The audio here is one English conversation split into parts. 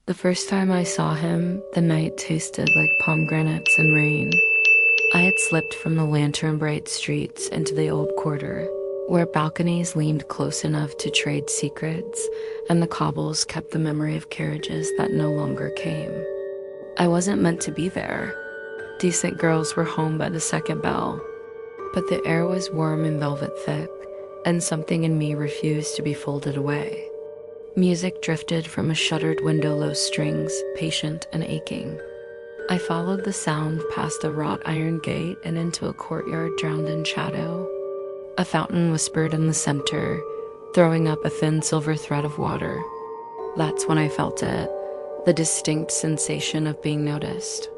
The first time I saw him, the night tasted like pomegranates and rain. I had slipped from the lantern-bright streets into the old quarter, where balconies leaned close enough to trade secrets, and the cobbles kept the memory of carriages that no longer came. I wasn't meant to be there. Decent girls were home by the second bell, but the air was warm and velvet thick, and something in me refused to be folded away. Music drifted from a shuttered window, low strings, patient and aching. I followed the sound past a wrought iron gate and into a courtyard drowned in shadow. A fountain whispered in the center, throwing up a thin silver thread of water. That's when I felt it, the distinct sensation of being noticed.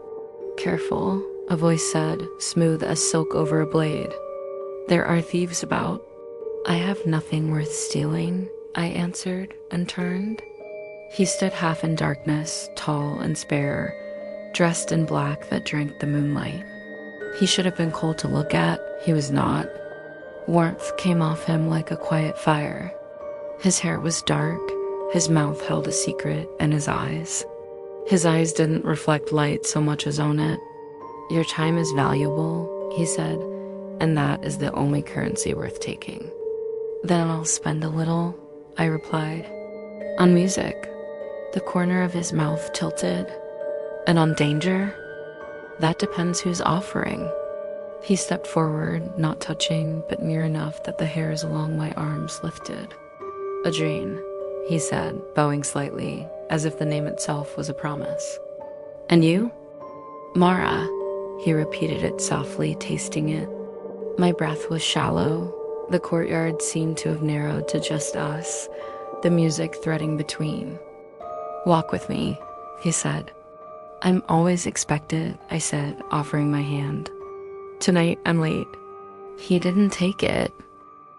"Careful," a voice said, smooth as silk over a blade. "There are thieves about." "I have nothing worth stealing," I answered and turned. He stood half in darkness, tall and spare, dressed in black that drank the moonlight. He should have been cold to look at. He was not. Warmth came off him like a quiet fire. His hair was dark, his mouth held a secret, and his eyes didn't reflect light so much as own it. "Your time is valuable," he said, "and that is the only currency worth taking." "Then I'll spend a little," I replied. "On music." The corner of his mouth tilted. "And on danger?" "That depends who's offering." He stepped forward, not touching, but near enough that the hairs along my arms lifted. "Adrien," he said, bowing slightly, as if the name itself was a promise. "And you?" "Mara," he repeated it softly, tasting it. My breath was shallow. The courtyard seemed to have narrowed to just us, the music threading between. "Walk with me," he said. "I'm always expected," I said, offering my hand. "Tonight I'm late." He didn't take it.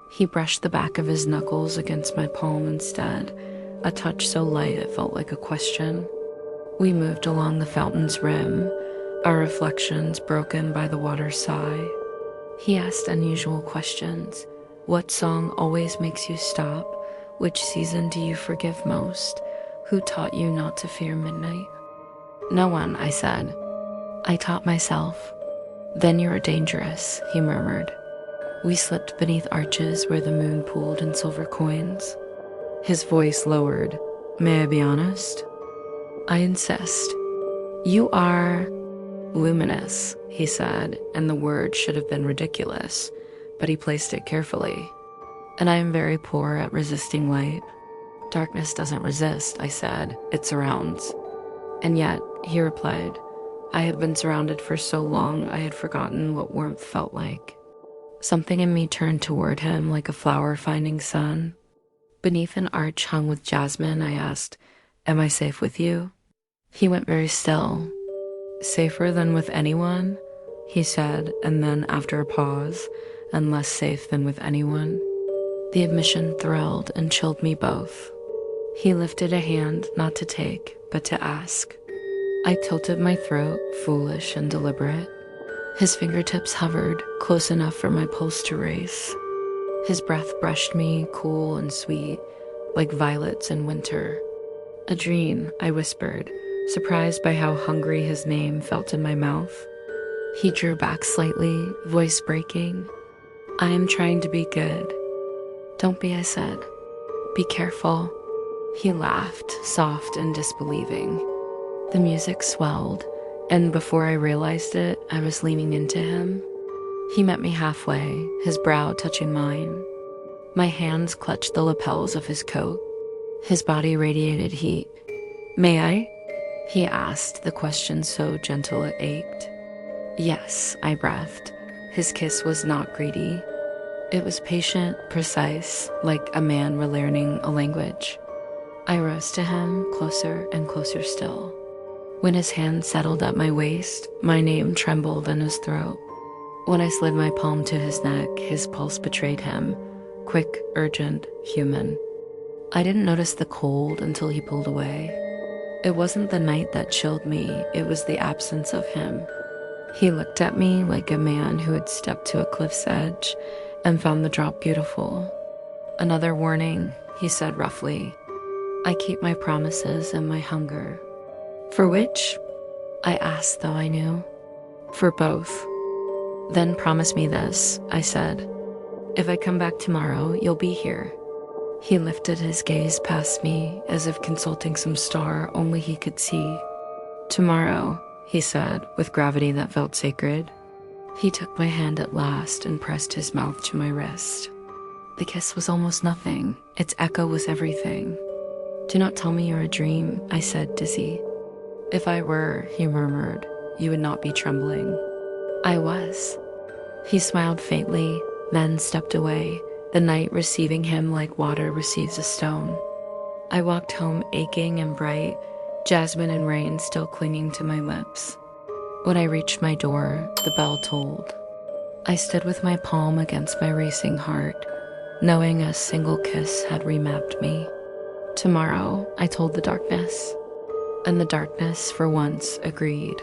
He brushed the back of his knuckles against my palm instead, a touch so light it felt like a question. We moved along the fountain's rim, our reflections broken by the water's sigh. He asked unusual questions. What song always makes you stop? Which season do you forgive most? Who taught you not to fear midnight? "No one," I said. "I taught myself." "Then you're dangerous," he murmured. We slipped beneath arches where the moon pooled in silver coins. His voice lowered. "May I be honest?" "I insist." "You are luminous," he said, and the word should have been ridiculous, but he placed it carefully. "And I am very poor at resisting light." "Darkness doesn't resist," I said. "It surrounds." "And yet," he replied, "I had been surrounded for so long I had forgotten what warmth felt like." Something in me turned toward him like a flower finding sun. Beneath an arch hung with jasmine, I asked, "Am I safe with you?" He went very still. "Safer than with anyone?" he said, and then after a pause, "and less safe than with anyone." The admission thrilled and chilled me both. He lifted a hand not to take, but to ask. I tilted my throat, foolish and deliberate. His fingertips hovered, close enough for my pulse to race. His breath brushed me, cool and sweet, like violets in winter. "Adrien," I whispered, surprised by how hungry his name felt in my mouth. He drew back slightly, voice breaking. "I am trying to be good." "Don't be," I said. "Be careful." He laughed, soft and disbelieving. The music swelled, and before I realized it, I was leaning into him. He met me halfway, his brow touching mine. My hands clutched the lapels of his coat. His body radiated heat. "May I?" he asked, the question so gentle it ached. "Yes," I breathed. His kiss was not greedy. It was patient, precise, like a man relearning a language. I rose to him, closer and closer still. When his hand settled at my waist, my name trembled in his throat. When I slid my palm to his neck, his pulse betrayed him, quick, urgent, human. I didn't notice the cold until he pulled away. It wasn't the night that chilled me, it was the absence of him. He looked at me like a man who had stepped to a cliff's edge and found the drop beautiful. "Another warning," he said roughly. I keep my promises and my hunger. For which? I asked, though I knew. For both. Then promise me this, I said. If I come back tomorrow, you'll be here. He lifted his gaze past me as if consulting some star only he could see. Tomorrow, he said, with gravity that felt sacred. He took my hand at last and pressed his mouth to my wrist. The kiss was almost nothing. Its echo was everything. Do not tell me you're a dream, I said, dizzy. If I were, he murmured, you would not be trembling. I was. He smiled faintly, then stepped away, the night receiving him like water receives a stone. I walked home aching and bright, jasmine and rain still clinging to my lips. When I reached my door, the bell tolled. I stood with my palm against my racing heart, knowing a single kiss had remapped me. Tomorrow, I told the darkness. And the darkness, for once, agreed.